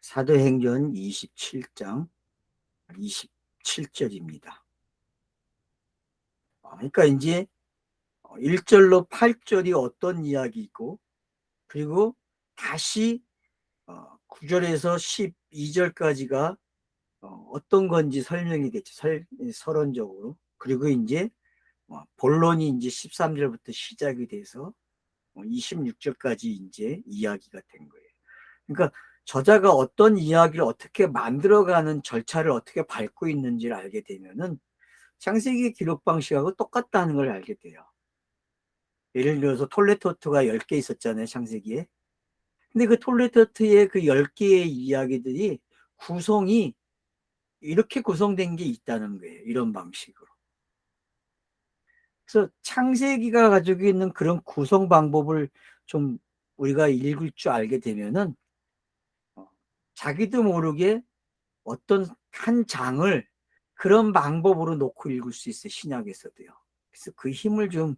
사도행전 27장 27절입니다. 그러니까 이제 1절로 8절이 어떤 이야기이고, 그리고 다시 9절에서 12절까지가 어떤 건지 설명이 됐죠. 서론적으로. 그리고 이제 본론이 이제 13절부터 시작이 돼서 26절까지 이제 이야기가 된 거예요. 그러니까 저자가 어떤 이야기를 어떻게 만들어가는 절차를 어떻게 밟고 있는지를 알게 되면은 창세기 기록 방식하고 똑같다는 걸 알게 돼요. 예를 들어서 톨레토트가 10개 있었잖아요, 창세기에. 근데 그 톨레토트의 그 10개의 이야기들이 구성이 이렇게 구성된 게 있다는 거예요. 이런 방식으로. 그래서 창세기가 가지고 있는 그런 구성 방법을 좀 우리가 읽을 줄 알게 되면은 자기도 모르게 어떤 한 장을 그런 방법으로 놓고 읽을 수 있어요. 신약에서도요. 그래서 그 힘을 좀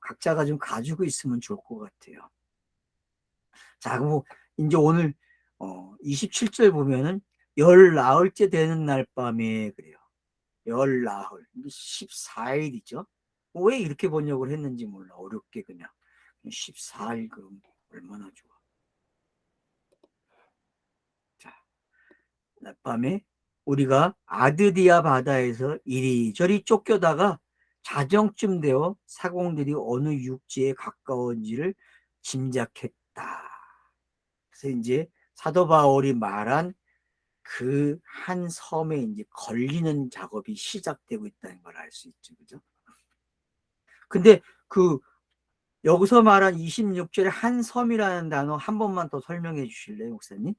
각자가 좀 가지고 있으면 좋을 것 같아요. 자, 그럼 이제 오늘 27절 보면은 열 나흘째 되는 날 밤에 그래요. 열 나흘 14일이죠. 왜 이렇게 번역을 했는지 몰라. 어렵게 그냥 14일 그럼 얼마나 좋아. 자, 날 밤에 우리가 아드리아 바다에서 이리저리 쫓겨다가 자정쯤 되어 사공들이 어느 육지에 가까운지를 짐작했다. 그래서 이제 사도 바울이 말한 그 한 섬에 이제 걸리는 작업이 시작되고 있다는 걸 알 수 있죠. 그죠? 근데 그 여기서 말한 26절에 한 섬이라는 단어 한 번만 더 설명해 주실래요, 목사님?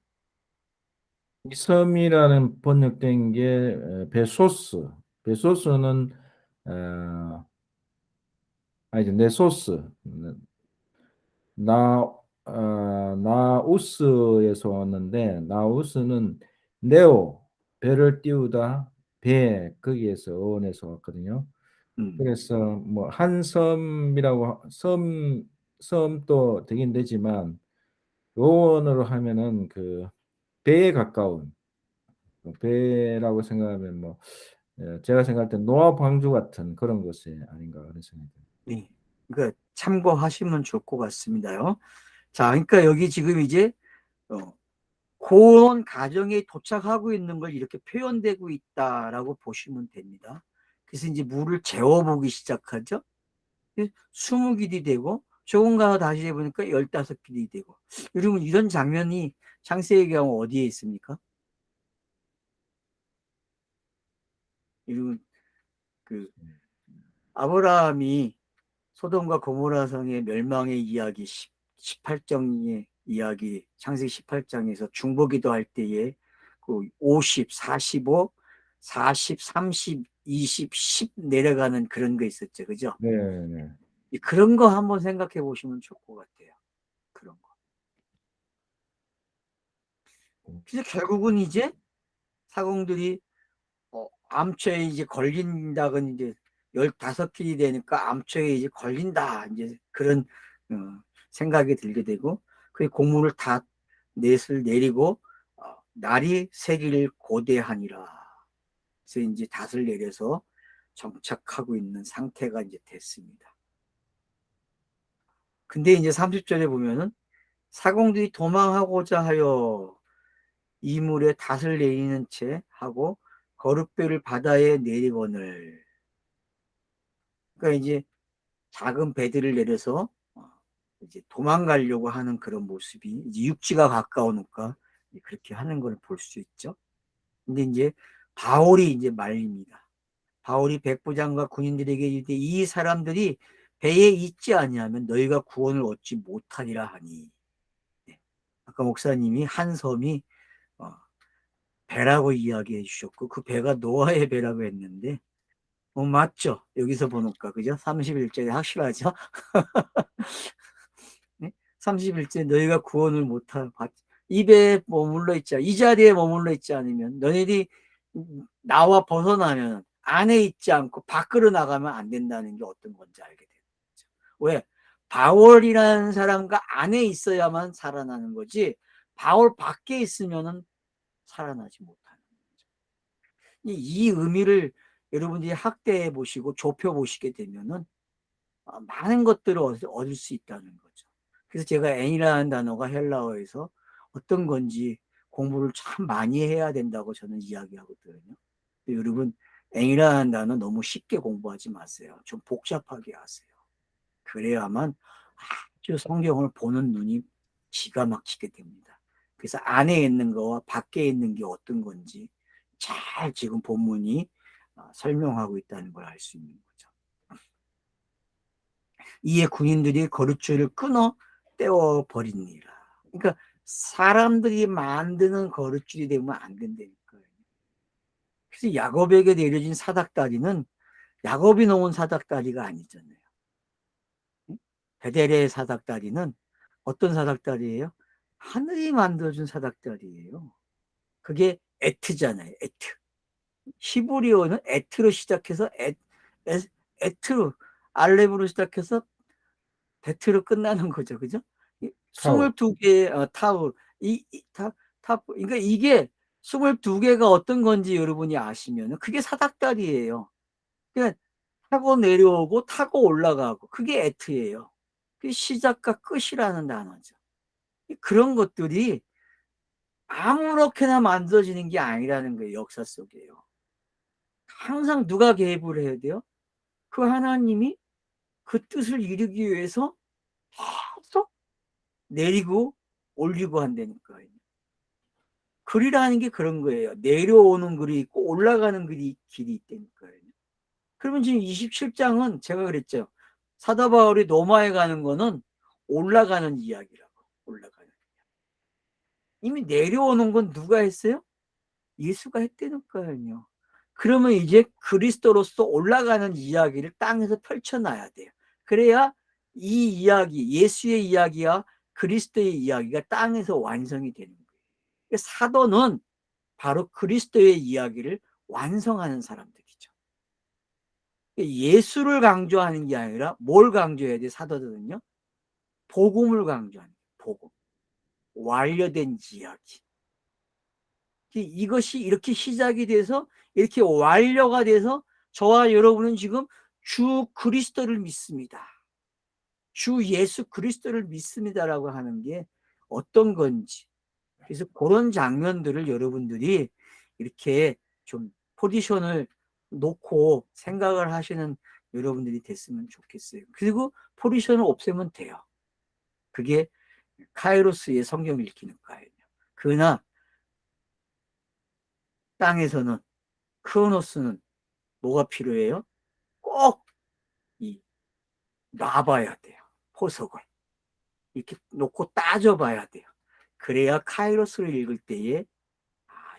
이 섬이라는 번역된 게 베소스. 베소스는 아니죠, 네소스. 나우스에서 왔는데, 나우스는 네오, 배를 띄우다, 배, 거기에서 어원에서 왔거든요. 음, 그래서 뭐 한 섬이라고 섬도 되긴 되지만 요원으로 하면은 그 배에 가까운 배라고 생각하면 뭐 제가 생각할 때 노아 방주 같은 그런 것이 아닌가 그런 생각이 듭니다. 네. 그러니까 참고하시면 좋을 것 같습니다요. 자, 그러니까 여기 지금 이제 어, 고온 가정에 도착하고 있는 걸 이렇게 표현되고 있다라고 보시면 됩니다. 그래서 이제 물을 재워보기 시작하죠. 20길이 되고 조금 가서 다시 해보니까 15길이 되고. 여러분 이런 장면이 창세기 경우 어디에 있습니까? 여러분 그 아브라함이 소돔과 고모라 성의 멸망의 이야기 18장의 이야기 창세기 18장에서 중보기도 할 때에 그 50, 45, 40, 30, 20, 10 내려가는 그런 거 있었죠. 그죠? 네, 네. 그런 거 한번 생각해 보시면 좋을 것 같아요. 그런 거. 그래서 결국은 이제 사공들이 암초에 이제 걸린다건 이제 15길이 되니까 암초에 이제 걸린다. 이제 그런 어, 생각이 들게 되고 그 공문을 다 넷을 내리고 날이 새기를 고대하니라. 그래서 이제 닷을 내려서 정착하고 있는 상태가 이제 됐습니다. 근데 이제 30절에 보면은 사공들이 도망하고자 하여 이물에 닷을 내리는 채 하고 거룻배를 바다에 내리거늘. 그러니까 이제 작은 배들을 내려서 이제 도망가려고 하는 그런 모습이 이제 육지가 가까우니까 그렇게 하는 걸 볼 수 있죠. 근데 이제 바울이 이제 말립니다. 바울이 백부장과 군인들에게 이르되 이 사람들이 배에 있지 아니하면 너희가 구원을 얻지 못하리라 하니. 네. 아까 목사님이 한 섬이 어, 배라고 이야기해 주셨고 그 배가 노아의 배라고 했는데 맞죠? 여기서 보니까 그죠? 31절에 확실하죠? 네? 31절에 너희가 구원을 못할 입에 머물러 있지 이 자리에 머물러 있지 않으면 너희들이 나와 벗어나면 안에 있지 않고 밖으로 나가면 안 된다는 게 어떤 건지 알게 되는 거죠. 왜? 바월이라는 사람과 안에 있어야만 살아나는 거지 바울 밖에 있으면은 살아나지 못하는 거죠. 이 의미를 여러분들이 확대해 보시고 좁혀 보시게 되면은 많은 것들을 얻을 수 있다는 거죠. 그래서 제가 N이라는 단어가 헬라어에서 어떤 건지 공부를 참 많이 해야 된다고 저는 이야기하거든요. 여러분, N이라는 단어 너무 쉽게 공부하지 마세요. 좀 복잡하게 하세요. 그래야만 아주 성경을 보는 눈이 기가 막히게 됩니다. 그래서 안에 있는 거와 밖에 있는 게 어떤 건지 잘 지금 본문이 설명하고 있다는 걸 알 수 있는 거죠. 이에 군인들이 거룻줄을 끊어 떼어버립니다. 그러니까 사람들이 만드는 거룻줄이 되면 안 된다니까요. 그래서 야곱에게 내려진 사닥다리는 야곱이 놓은 사닥다리가 아니잖아요. 베델의 사닥다리는 어떤 사닥다리예요? 하늘이 만들어준 사닥다리예요. 그게 에트잖아요. 에트. 히브리어는 에트로 시작해서 에트로 알렙으로 시작해서 베트로 끝나는 거죠. 그죠? 타워. 22개의 타워. 그러니까 이게 22개가 어떤 건지 여러분이 아시면 그게 사닥다리예요. 그러니까 타고 내려오고 타고 올라가고 그게 에트예요. 그게 시작과 끝이라는 단어죠. 그런 것들이 아무렇게나 만들어지는 게 아니라는 거예요. 역사 속에요. 항상 누가 개입을 해야 돼요? 그 하나님이 그 뜻을 이루기 위해서 계속 내리고 올리고 한다는 거예요. 글이라는 게 그런 거예요. 내려오는 글이 있고 올라가는 길이 있다는 거예요. 그러면 지금 27장은 제가 그랬죠. 사도 바울이 로마에 가는 거는 올라가는 이야기라고. 올라가는. 이미 내려오는 건 누가 했어요? 예수가 했다는 거예요. 그러면 이제 그리스도로서 올라가는 이야기를 땅에서 펼쳐놔야 돼요. 그래야 이 이야기, 예수의 이야기와 그리스도의 이야기가 땅에서 완성이 되는 거예요. 사도는 바로 그리스도의 이야기를 완성하는 사람들이죠. 예수를 강조하는 게 아니라 뭘 강조해야 돼, 사도들은요? 복음을 강조하는 거예요. 복음. 완료된 이야기. 이것이 이렇게 시작이 돼서 이렇게 완료가 돼서 저와 여러분은 지금 주 그리스도를 믿습니다. 주 예수 그리스도를 믿습니다라고 하는 게 어떤 건지. 그래서 그런 장면들을 여러분들이 이렇게 좀 포지션을 놓고 생각을 하시는 여러분들이 됐으면 좋겠어요. 그리고 포지션을 없애면 돼요. 그게 카이로스의 성경 읽기는 거예요. 그러나 땅에서는 크로노스는 뭐가 필요해요? 꼭 놔봐야 돼요. 포석을. 이렇게 놓고 따져봐야 돼요. 그래야 카이로스를 읽을 때에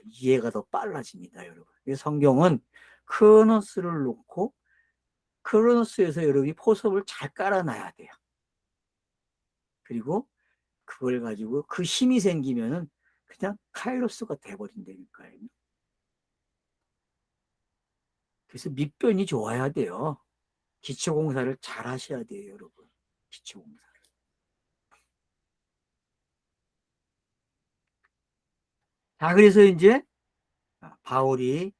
이해가 더 빨라집니다, 여러분. 성경은 크로노스를 놓고 크로노스에서 여러분이 포석을 잘 깔아놔야 돼요. 그리고 그걸 가지고 그 힘이 생기면은 그냥 카이로스가 돼버린다니까요. 그래서 밑변이 좋아야 돼요. 기초공사를 잘 하셔야 돼요, 여러분. 기초공사를. 자, 그래서 이제 바울이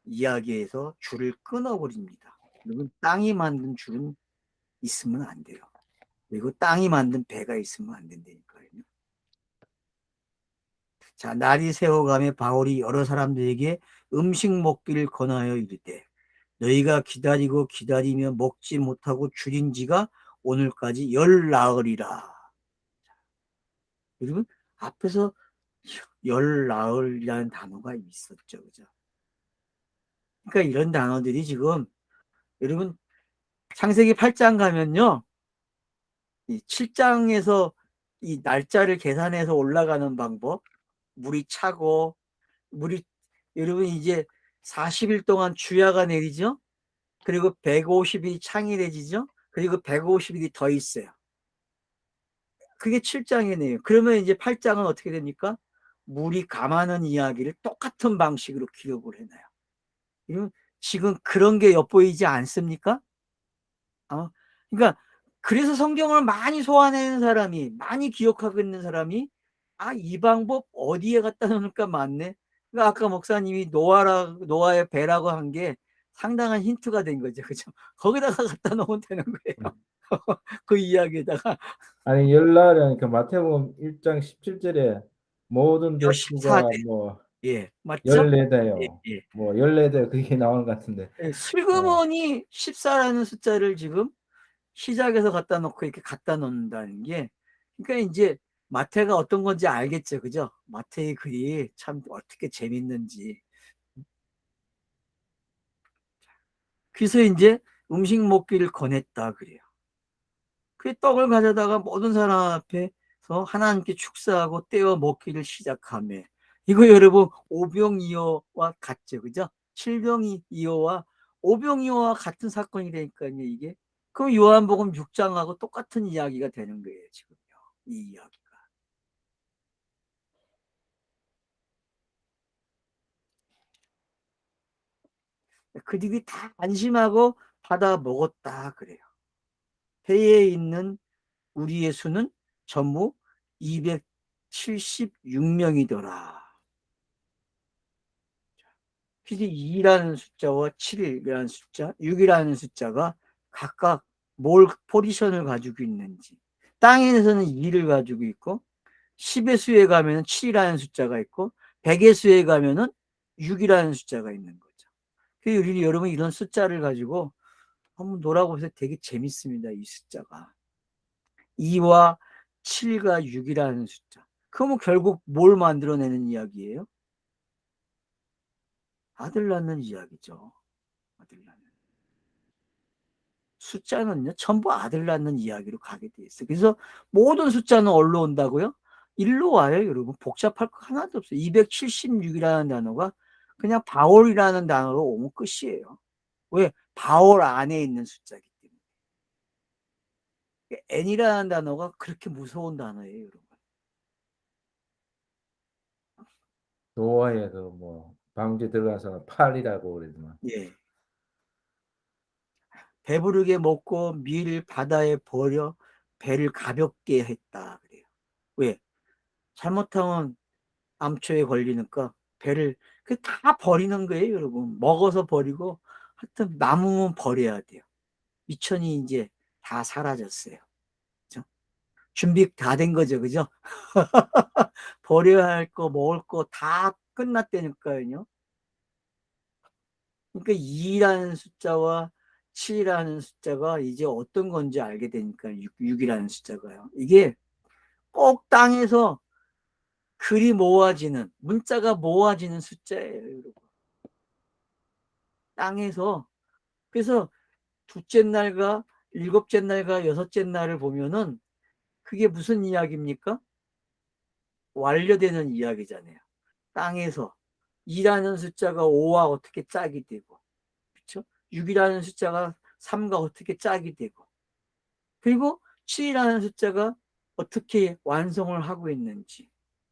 이야기에서 줄을 끊어버립니다. 그리고 땅이 만든 줄은 있으면 안 돼요. 그리고 땅이 만든 배가 있으면 안 된다니까요. 자, 날이 새어가며 바울이 여러 사람들에게 음식 먹기를 권하여 이르되 너희가 기다리고 기다리며 먹지 못하고 줄인 지가 오늘까지 열 나흘이라. 여러분, 앞에서 열 나흘이라는 단어가 있었죠. 그죠? 그러니까 이런 단어들이 지금 여러분 창세기 8장 가면요. 이 7장에서 이 날짜를 계산해서 올라가는 방법, 물이 차고 물이 여러분 이제 40일 동안 주야가 내리죠. 그리고 150일이 창일해지죠. 그리고 150일이 더 있어요. 그게 7장이네요. 그러면 이제 8장은 어떻게 됩니까? 물이 감하는 이야기를 똑같은 방식으로 기록을 해놔요. 지금 그런 게 엿보이지 않습니까? 그러니까 그래서 성경을 많이 소화하는 사람이, 많이 기억하고 있는 사람이, 아, 이 방법 어디에 갖다 놓을까 맞네. 그러니까 아까 목사님이 노아의 배라고 한 게 상당한 힌트가 된 거죠. 그죠? 거기다가 갖다 놓으면 되는 거예요. 그 이야기에다가. 아니 열나라니까 마태복음 1장 17절에 모든 여14대. 백수가 뭐 예, 맞죠? 예, 열네대요. 예. 뭐 열네대 그게 나오는 것 같은데. 예, 어. 슬그머니 14라는 숫자를 지금 시작해서 갖다 놓고 이렇게 갖다 놓는다는 게, 그러니까 이제 마태가 어떤 건지 알겠죠. 그죠? 마태의 글이 참 어떻게 재밌는지. 그래서 이제 음식 먹기를 권했다 그래요. 그 떡을 가져다가 모든 사람 앞에서 하나님께 축사하고 떼어 먹기를 시작하며, 이거 여러분 오병이어와 같죠. 그죠? 칠병이어와 오병이어와 같은 사건이라니까요, 이게. 그럼 요한복음 6장하고 똑같은 이야기가 되는 거예요, 지금요. 이 이야기가. 그들이 다 안심하고 받아 먹었다 그래요. 배에 있는 우리의 수는 전부 276명이더라. 그래서 2라는 숫자와 7이라는 숫자, 6이라는 숫자가 각각 뭘 포지션을 가지고 있는지. 땅에서는 2를 가지고 있고, 10의 수에 가면은 7이라는 숫자가 있고, 100의 수에 가면은 6이라는 숫자가 있는 거죠. 그래서 우리 여러분 이런 숫자를 가지고 한번 놀아보세요. 되게 재밌습니다. 이 숫자가. 2와 7과 6이라는 숫자. 그러면 결국 뭘 만들어내는 이야기예요? 아들 낳는 이야기죠. 아들 낳는. 숫자는요, 전부 아들 낳는 이야기로 가게 돼 있어요. 그래서 모든 숫자는 어디로 온다고요? 일로 와요, 여러분. 복잡할 거 하나도 없어요. 276이라는 단어가 그냥 바월이라는 단어로 오면 끝이에요. 왜? 바월 안에 있는 숫자이기 때문에. n이라는 단어가 그렇게 무서운 단어예요, 여러분. 노아의 그뭐 방주 들어가서 8이라고 그러지만 예. 배부르게 먹고 밀 바다에 버려 배를 가볍게 했다 그래요. 왜? 잘못하면 암초에 걸리니까 배를 다 버리는 거예요, 여러분. 먹어서 버리고 하여튼 남으면 버려야 돼요. 미천이 이제 다 사라졌어요. 그죠? 준비 다 된 거죠, 그죠? 버려야 할 거, 먹을 거 다 끝났다니까요. 그러니까 2라는 숫자와 7이라는 숫자가 이제 어떤 건지 알게 되니까 6이라는 숫자가요. 이게 꼭 땅에서 글이 모아지는, 문자가 모아지는 숫자예요, 여러분. 땅에서. 그래서 둘째 날과 일곱째 날과 여섯째 날을 보면은 그게 무슨 이야기입니까? 완료되는 이야기잖아요. 땅에서 2라는 숫자가 5와 어떻게 짝이 되고, 그렇죠? 6이라는 숫자가 3과 어떻게 짝이 되고, 그리고 7이라는 숫자가 어떻게 완성을 하고 있는지.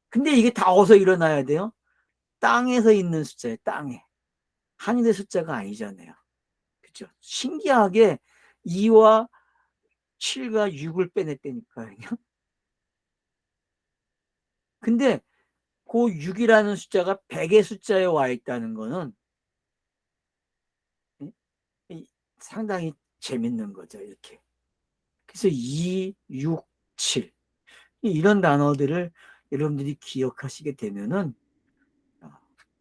근데 이게 다 어디서 일어나야 돼요? 땅에서 있는 숫자예요. 땅에. 하늘의 숫자가 아니잖아요. 그렇죠? 신기하게 2와 7과 6을 빼냈다니까요. 근데 그 6이라는 숫자가 100의 숫자에 와 있다는 거는 상당히 재밌는 거죠. 이렇게. 그래서 2, 6, 7 이런 단어들을 여러분들이 기억하시게 되면은,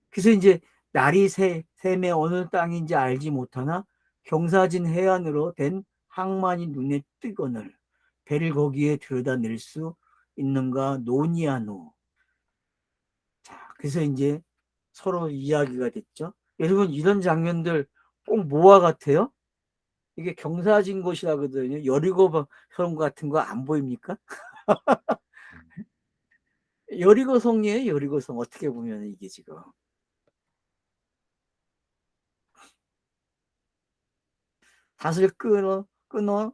그래서 이제 날이 샘에 어느 땅인지 알지 못하나 경사진 해안으로 된 항만이 눈에 뜨거늘 배를 거기에 들여다낼 수 있는가 논의하노. 자, 그래서 이제 서로 이야기가 됐죠. 여러분 이런 장면들 꼭 뭐와 같아요? 이게 경사진 곳이라거든요. 여리고 성 같은 거 안 보입니까? 여리고성이에요. 여리고성 어떻게 보면 이게 지금. 닷을 끊어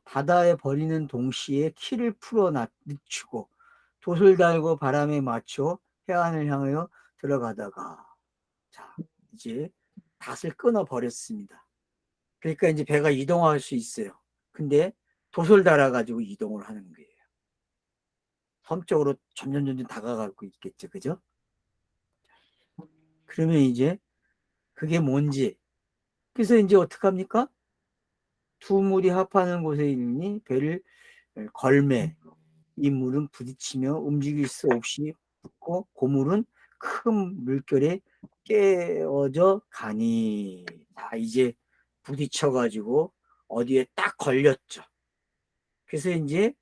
바다에 버리는 동시에 키를 풀어 늦추고 돛을 달고 바람에 맞춰 해안을 향하여 들어가다가, 자, 이제 닷을 끊어 버렸습니다. 그러니까 이제 배가 이동할 수 있어요. 근데 돛을 달아가지고 이동을 하는 거예요. 섬 쪽으로 점점 다가가고 있겠죠. 그죠? 그러면 이제 그게 뭔지. 그래서 이제 어떡합니까? 두 물이 합하는 곳에 있으니 배를 걸매. 이 물은 부딪히며 움직일 수 없이 붙고 고물은 큰 물결에 깨어져 가니. 자, 이제 부딪혀가지고 어디에 딱 걸렸죠. 그래서 이제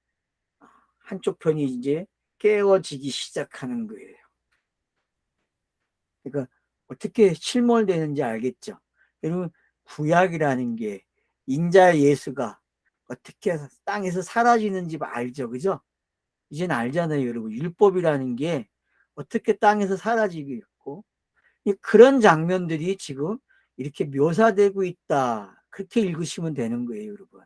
한쪽 편이 이제 깨어지기 시작하는 거예요. 그러니까 어떻게 실몰되는지 알겠죠? 여러분, 구약이라는 게 인자 예수가 어떻게 땅에서 사라지는지 알죠? 그죠? 이젠 알잖아요, 여러분. 율법이라는 게 어떻게 땅에서 사라지고 그런 장면들이 지금 이렇게 묘사되고 있다. 그렇게 읽으시면 되는 거예요, 여러분.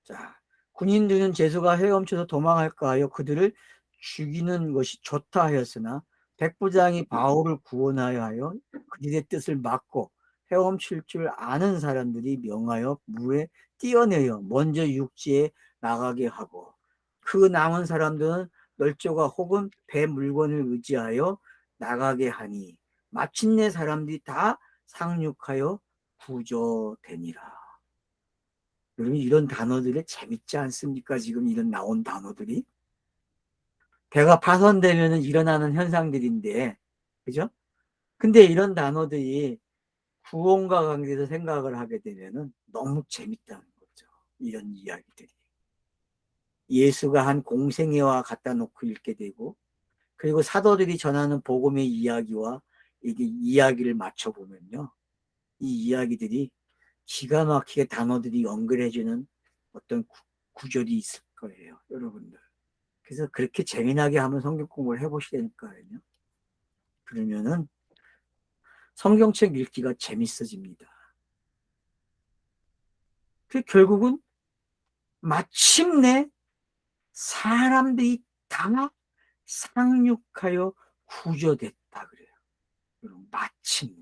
자, 군인들은 제수가 헤엄쳐서 도망할까 하여 그들을 죽이는 것이 좋다 하였으나 백부장이 바울을 구원하여 하여 그들의 뜻을 막고 헤엄칠 줄 아는 사람들이 명하여 물에 뛰어내어 먼저 육지에 나가게 하고 그 남은 사람들은 널조가 혹은 배 물건을 의지하여 나가게 하니 마침내 사람들이 다 상륙하여 구조되니라. 여러분, 이런 단어들이 재밌지 않습니까? 지금 이런 나온 단어들이 배가 파손되면 일어나는 현상들인데, 그죠? 근데 이런 단어들이 구원과 관계에서 생각을 하게 되면은 너무 재밌다는 거죠. 이런 이야기들이 예수가 한 공생애와 갖다 놓고 읽게 되고, 그리고 사도들이 전하는 복음의 이야기와 이게 이야기를 맞춰 보면요, 이 이야기들이 기가 막히게 단어들이 연결해주는 어떤 구절이 있을 거예요, 여러분들. 그래서 그렇게 재미나게 한번 성경 공부를 해보시라니까요. 그러면은 성경책 읽기가 재밌어집니다. 그 결국은 마침내 사람들이 다 상륙하여 구조됐다 그래요. 여러분, 마침내.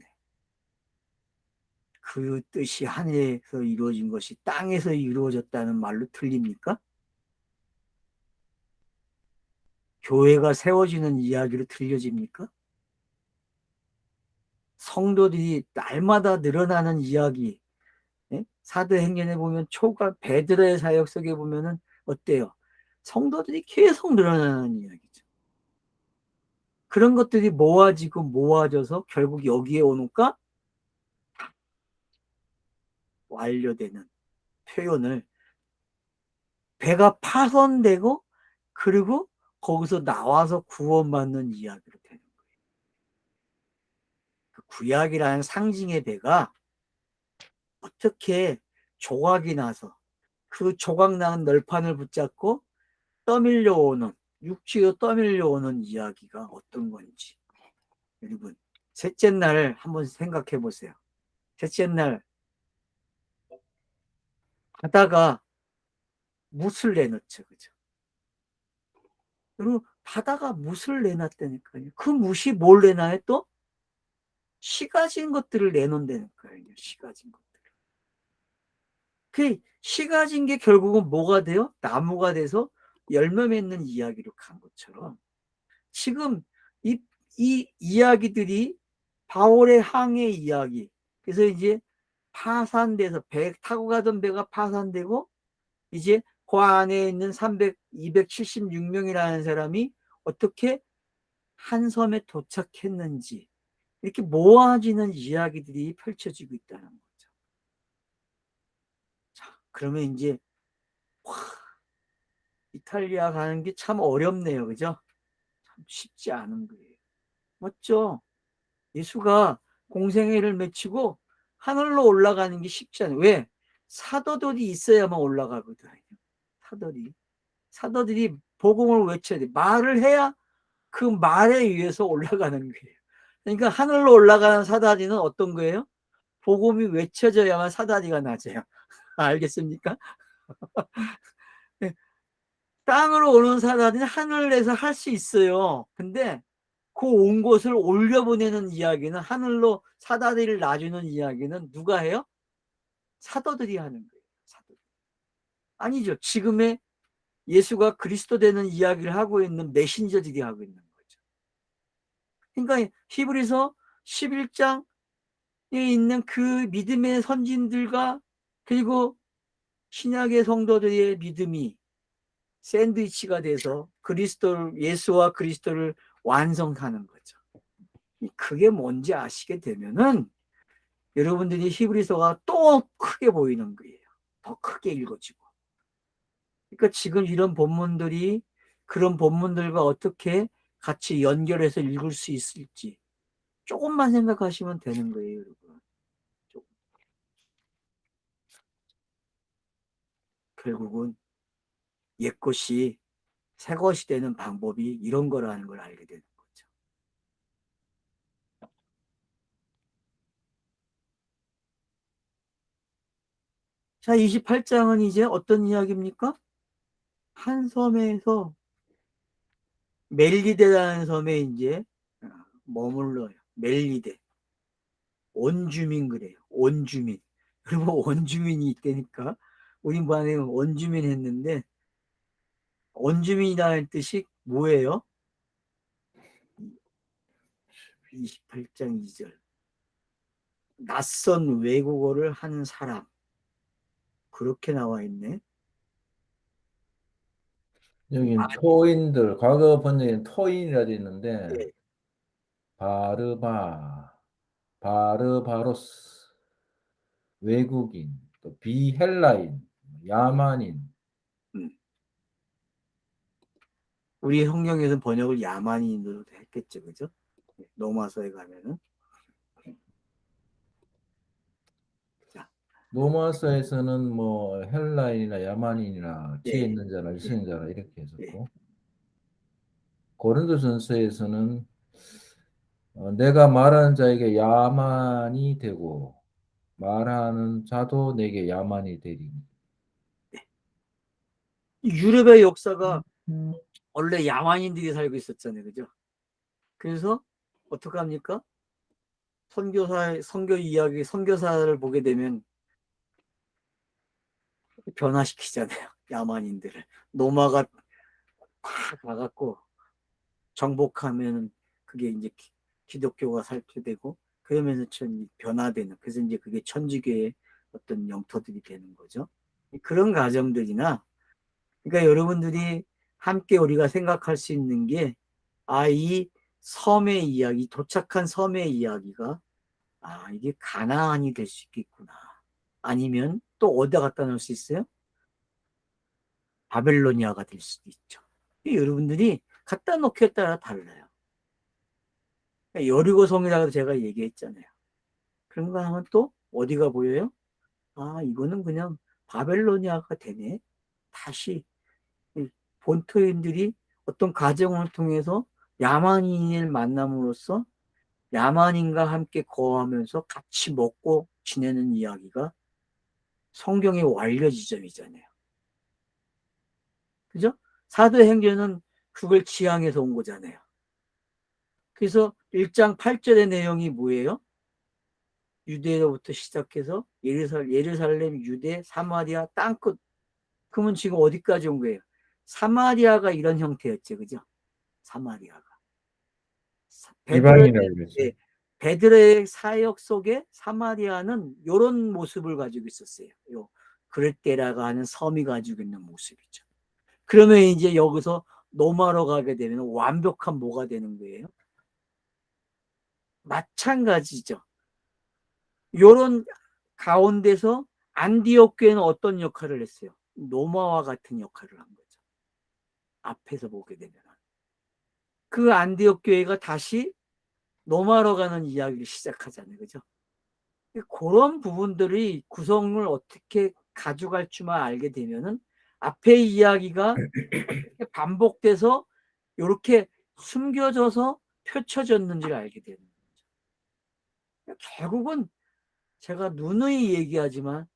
그 뜻이 하늘에서 이루어진 것이 땅에서 이루어졌다는 말로 틀립니까? 교회가 세워지는 이야기로 들려집니까? 성도들이 날마다 늘어나는 이야기. 예? 사도행전에 보면 초과 베드로의 사역 속에 보면은 어때요? 성도들이 계속 늘어나는 이야기죠. 그런 것들이 모아지고 모아져서 결국 여기에 오니까 완료되는 표현을 배가 파손되고 그리고 거기서 나와서 구원받는 이야기로 되는 거예요. 그 구약이라는 상징의 배가 어떻게 조각이 나서 그 조각나는 널판을 붙잡고 떠밀려오는 육지로 떠밀려오는 이야기가 어떤 건지 여러분 셋째 날 한번 생각해 보세요. 셋째 날 바다가 못을 내놓죠. 그죠? 그리고 바다가 못을 내놨다니까요. 그 못이 뭘 내놔요? 또 씨 가진 것들을 내놓는다니까요. 씨 가진 것들. 그 씨 가진 게 결국은 뭐가 돼요? 나무가 돼서 열매 맺는 이야기로 간 것처럼 지금 이 이야기들이 바울의 항해 이야기. 그래서 이제 파산돼서 배 타고 가던 배가 파산되고 이제 그 안에 있는 276명이라는 사람이 어떻게 한 섬에 도착했는지 이렇게 모아지는 이야기들이 펼쳐지고 있다는 거죠. 자, 그러면 이제 와, 이탈리아 가는 게 참 어렵네요. 그죠? 참 쉽지 않은 거예요. 맞죠? 예수가 공생애를 마치고 하늘로 올라가는 게 쉽지 않아요. 왜? 사도들이 있어야만 올라가거든요. 사도들이 복음을 외쳐야 돼. 말을 해야 그 말에 의해서 올라가는 거예요. 그러니까 하늘로 올라가는 사다리는 어떤 거예요? 복음이 외쳐져야만 사다리가 낮아요. 알겠습니까? 땅으로 오는 사다리는 하늘에서 할 수 있어요. 근데 그 온 곳을 올려보내는 이야기는 하늘로 사다리를 놔주는 이야기는 누가 해요? 사도들이 하는 거예요. 사도들. 아니죠. 지금의 예수가 그리스도 되는 이야기를 하고 있는 메신저들이 하고 있는 거죠. 그러니까 히브리서 11장에 있는 그 믿음의 선진들과 그리고 신약의 성도들의 믿음이 샌드위치가 돼서 예수와 그리스도를 완성하는 거죠. 그게 뭔지 아시게 되면은 여러분들이 히브리서가 또 크게 보이는 거예요. 더 크게 읽어지고. 그러니까 지금 이런 본문들이 그런 본문들과 어떻게 같이 연결해서 읽을 수 있을지 조금만 생각하시면 되는 거예요, 여러분. 결국은 옛것이 새것이 되는 방법이 이런 거라는 걸 알게 되는 거죠. 자, 28장은 이제 어떤 이야기입니까? 한 섬에서 멜리데라는 섬에 이제 머물러요. 멜리데. 원주민 그래요. 원주민. 그리고 원주민이 있다니까. 우리 반에 원주민 했는데 원주민이라는 뜻이 뭐예요? 28장 2절. 낯선 외국어를 하는 사람. 그렇게 나와 있네. 여긴 토인들, 과거 번역에는 토인이라 돼 있는데, 예, 바르바, 바르바로스, 외국인, 또 비헬라인, 야만인. 음. 우리 성경에서는 번역을 야만인으로 했겠죠, 그죠? 로마서에 가면은. 자, 로마서에서는 뭐 헬라인이나 야만인이나 지혜 예, 있는 자나 예, 지식 있는 자나 이렇게 예. 했었고, 고린도전서에서는 내가 말하는 자에게 야만이 되고 말하는 자도 내게 야만이 되리. 유럽의 역사가 원래 야만인들이 살고 있었잖아요, 그죠? 그래서 어떡합니까? 선교 이야기, 선교사를 보게 되면 변화시키잖아요. 야만인들을. 노마가 팍 가갖고 정복하면 그게 이제 기독교가 살펴되고 그러면서 변화되는, 그래서 이제 그게 천주교의 어떤 영토들이 되는 거죠. 그런 과정들이나, 그러니까 여러분들이 함께 우리가 생각할 수 있는 게, 이 섬의 이야기, 도착한 섬의 이야기가, 이게 가나안이 될 수 있겠구나. 아니면 또 어디다 갖다 놓을 수 있어요? 바벨로니아가 될 수도 있죠. 여러분들이 갖다 놓기에 따라 달라요. 여리고성이라고 제가 얘기했잖아요. 그런가 하면 또 어디가 보여요? 이거는 그냥 바벨로니아가 되네. 다시 본토인들이 어떤 과정을 통해서 야만인을 만남으로써 야만인과 함께 거하면서 같이 먹고 지내는 이야기가 성경의 완료 지점이잖아요. 그죠? 사도행전은 그걸 지향해서 온 거잖아요. 그래서 1장 8절의 내용이 뭐예요? 유대로부터 시작해서 예루살렘, 유대, 사마리아, 땅끝. 그러면 지금 어디까지 온 거예요? 사마리아가 이런 형태였죠. 그죠? 사마리아가. 베드로의, 이방인이라고 그랬죠. 베드로의 사역 속에 사마리아는 이런 모습을 가지고 있었어요. 그릇데라가 하는 섬이 가지고 있는 모습이죠. 그러면 이제 여기서 노마로 가게 되면 완벽한 뭐가 되는 거예요? 마찬가지죠. 요런 가운데서 안디옥 교회는 어떤 역할을 했어요? 노마와 같은 역할을 한 거죠. 앞에서 보게 되면. 그 안디옥 교회가 다시 노마로 가는 이야기를 시작하잖아요. 그죠? 그런 부분들이 구성을 어떻게 가져갈 줄만 알게 되면은 앞에 이야기가 어떻게 반복돼서 이렇게 숨겨져서 펼쳐졌는지를 알게 되는 거죠. 결국은 제가 누누이 얘기하지만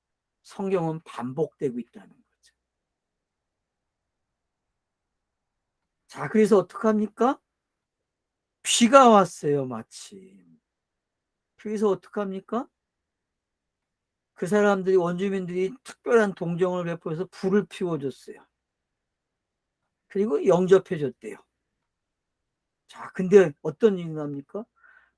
성경은 반복되고 있다는 거죠. 자, 그래서 어떡합니까? 비가 왔어요, 마침. 그래서 어떡합니까? 그 사람들이, 원주민들이 특별한 동정을 베풀어서 불을 피워줬어요. 그리고 영접해줬대요. 자, 근데 어떤 일이 납니까?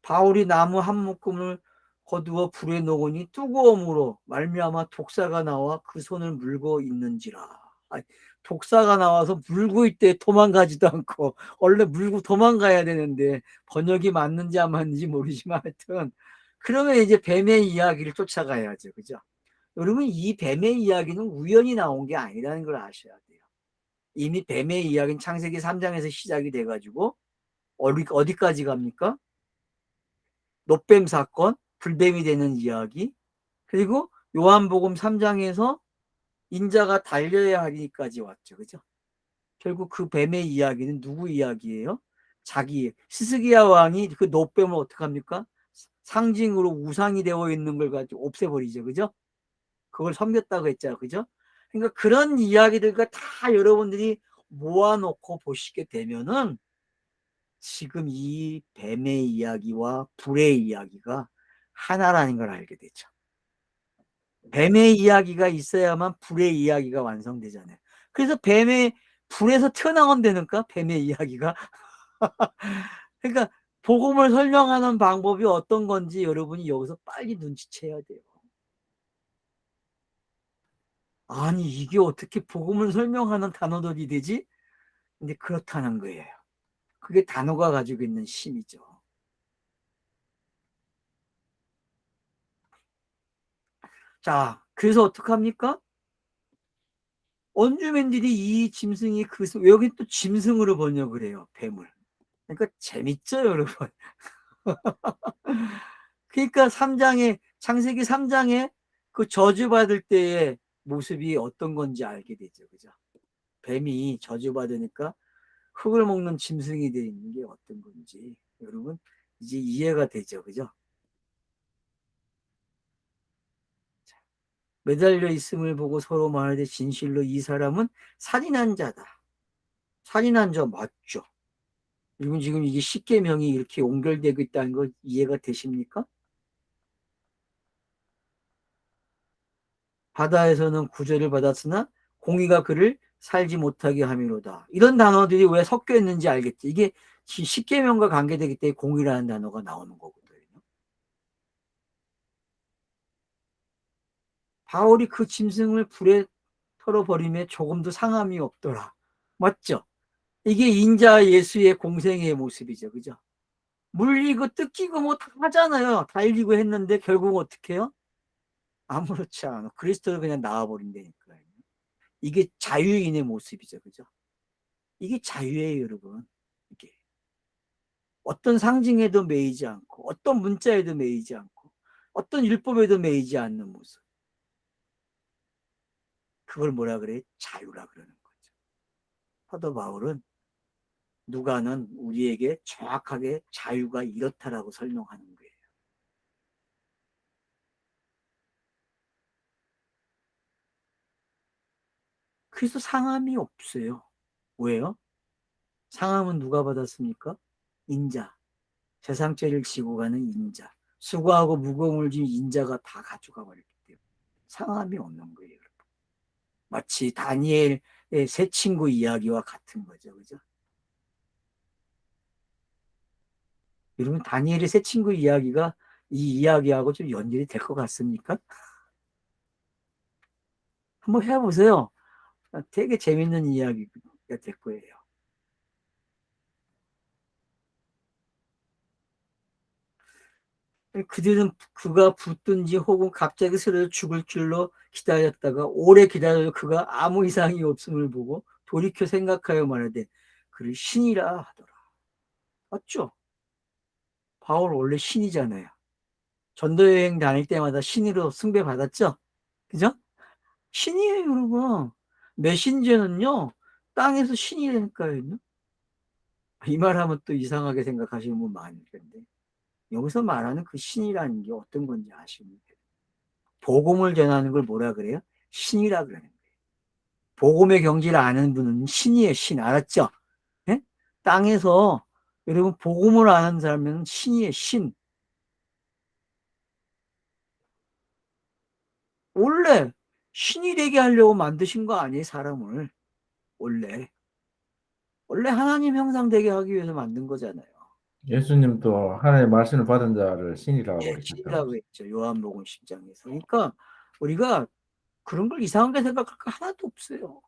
바울이 나무 한 묶음을 거두어 불에 놓으니 뜨거움으로 말미암아 독사가 나와 그 손을 물고 있는지라. 아니, 독사가 나와서 물고 있대. 도망가지도 않고. 원래 물고 도망가야 되는데 번역이 맞는지 안 맞는지 모르지만 하여튼 그러면 이제 뱀의 이야기를 쫓아가야죠. 그죠? 여러분, 이 뱀의 이야기는 우연히 나온 게 아니라는 걸 아셔야 돼요. 이미 뱀의 이야기는 창세기 3장에서 시작이 돼가지고 어디까지 갑니까? 노뱀 사건, 불뱀이 되는 이야기, 그리고 요한복음 3장에서 인자가 달려야 하리까지 왔죠. 그죠? 결국 그 뱀의 이야기는 누구 이야기예요? 자기 시스기야 왕이 그 노뱀을 어떻게 합니까? 상징으로 우상이 되어 있는 걸 가지고 없애버리죠. 그죠? 그걸 섬겼다고 했잖아요. 그죠? 그러니까 그런 이야기들과 다 여러분들이 모아놓고 보시게 되면은 지금 이 뱀의 이야기와 불의 이야기가 하나라는 걸 알게 되죠. 뱀의 이야기가 있어야만 불의 이야기가 완성되잖아요. 그래서 불에서 튀어나온다니까, 뱀의 이야기가. 그러니까 복음을 설명하는 방법이 어떤 건지 여러분이 여기서 빨리 눈치채야 돼요. 아니, 이게 어떻게 복음을 설명하는 단어들이 되지? 근데 그렇다는 거예요. 그게 단어가 가지고 있는 힘이죠. 자, 그래서 어떡합니까? 원주민들이 이 짐승이 여기 또 짐승으로 번역을 해요. 뱀을. 그러니까 재밌죠, 여러분. 그러니까 창세기 3장에 그 저주받을 때의 모습이 어떤 건지 알게 되죠. 그죠? 뱀이 저주받으니까 흙을 먹는 짐승이 되는 게 어떤 건지 여러분 이제 이해가 되죠. 그죠? 매달려 있음을 보고 서로 말하되 진실로 이 사람은 살인한 자다. 살인한 자 맞죠? 여러분, 지금 이게 십계명이 이렇게 연결되고 있다는 거 이해가 되십니까? 바다에서는 구제를 받았으나 공의가 그를 살지 못하게 함이로다. 이런 단어들이 왜 섞여 있는지 알겠지? 이게 십계명과 관계되기 때문에 공의라는 단어가 나오는 거거든요. 바울이 그 짐승을 불에 털어버림에 조금도 상함이 없더라. 맞죠? 이게 인자 예수의 공생의 모습이죠. 그죠? 물리고 뜯기고 뭐 다 하잖아요. 달리고 했는데 결국 어떻게 해요? 아무렇지 않아. 그리스도를 그냥 나와버린다니까요. 이게 자유인의 모습이죠. 그죠? 이게 자유예요, 여러분. 이게 어떤 상징에도 매이지 않고 어떤 문자에도 매이지 않고 어떤 율법에도 매이지 않는 모습. 그걸 뭐라 그래? 자유라 그러는 거죠. 사도 바울은 누가는 우리에게 정확하게 자유가 이렇다라고 설명하는 거예요. 그래서 상함이 없어요. 왜요? 상함은 누가 받았습니까? 인자. 세상죄를 지고 가는 인자. 수고하고 무거움을 진 인자가 다 가져가 버렸기 때문에 상함이 없는 거예요. 마치 다니엘의 새 친구 이야기와 같은 거죠. 그죠? 여러분, 다니엘의 새 친구 이야기가 이 이야기하고 좀 연결이 될 것 같습니까? 한번 해보세요. 되게 재밌는 이야기가 될 거예요. 그들은 그가 붙든지 혹은 갑자기 쓰러져 죽을 줄로 기다렸다가 오래 기다려도 그가 아무 이상이 없음을 보고 돌이켜 생각하여 말하되 그를 신이라 하더라. 맞죠? 바울 원래 신이잖아요. 전도여행 다닐 때마다 신으로 숭배받았죠? 그죠? 신이에요, 여러분. 메신저는요, 땅에서 신이라니까요. 이 말하면 또 이상하게 생각하시는 분 많을 텐데. 여기서 말하는 그 신이라는 게 어떤 건지 아시면 돼요. 복음을 전하는 걸 뭐라 그래요? 신이라 그러는 거예요. 복음의 경지를 아는 분은 신이에요, 신. 알았죠? 예? 땅에서 여러분 복음을 아는 사람은 신이에요, 신. 원래 신이 되게 하려고 만드신 거 아니에요, 사람을. 원래. 원래 하나님 형상 되게 하기 위해서 만든 거잖아요. 예수님도 하나님의 말씀을 받은 자를 신이라고 예, 그러셨죠. 신이라고 했죠. 요한복음 10장에서. 그러니까 우리가 그런 걸 이상하게 생각할 거 하나도 없어요.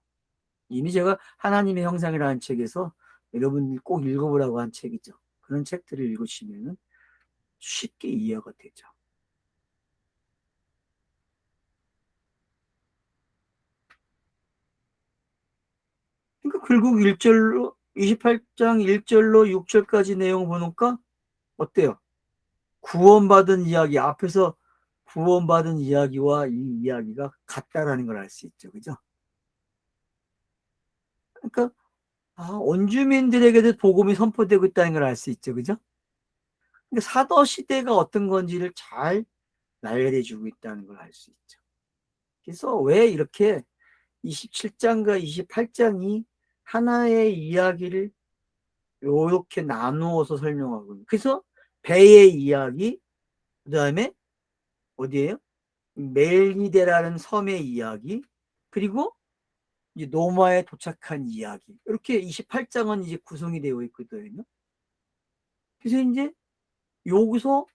이미 제가 하나님의 형상이라는 책에서 여러분이 꼭 읽어보라고 한 책이죠. 그런 책들을 읽으시면 쉽게 이해가 되죠. 그러니까 결국 1절로 28장 1절로 6절까지 내용 보니까 어때요? 구원받은 이야기 앞에서 구원받은 이야기와 이 이야기가 같다라는 걸 알 수 있죠. 그죠? 그러니까 원주민들에게도 복음이 선포되고 있다는 걸 알 수 있죠. 그죠? 근데 사도 시대가 어떤 건지를 잘 나열해 주고 있다는 걸 알 수 있죠. 그래서 왜 이렇게 27장과 28장이 하나의 이야기를 이렇게 나누어서 설명하고 있는. 그래서 배의 이야기, 그 다음에 어디예요? 멜기데라는 섬의 이야기, 그리고 이제 노마에 도착한 이야기. 이렇게 28장은 이제 구성이 되어 있거든요. 그래서 이제 여기서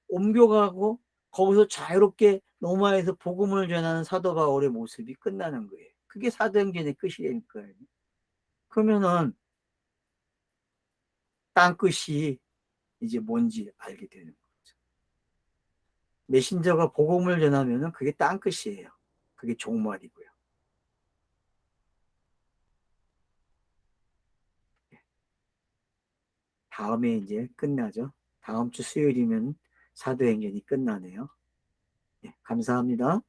옮겨가고 거기서 자유롭게 노마에서 복음을 전하는 사도 바울의 모습이 끝나는 거예요. 그게 사도행전의 끝이 되니까요. 그러면은 땅끝이 이제 뭔지 알게 되는 거죠. 메신저가 복음을 전하면은 그게 땅끝이에요. 그게 종말이고요. 다음에 이제 끝나죠. 다음 주 수요일이면 사도행전이 끝나네요. 네, 감사합니다.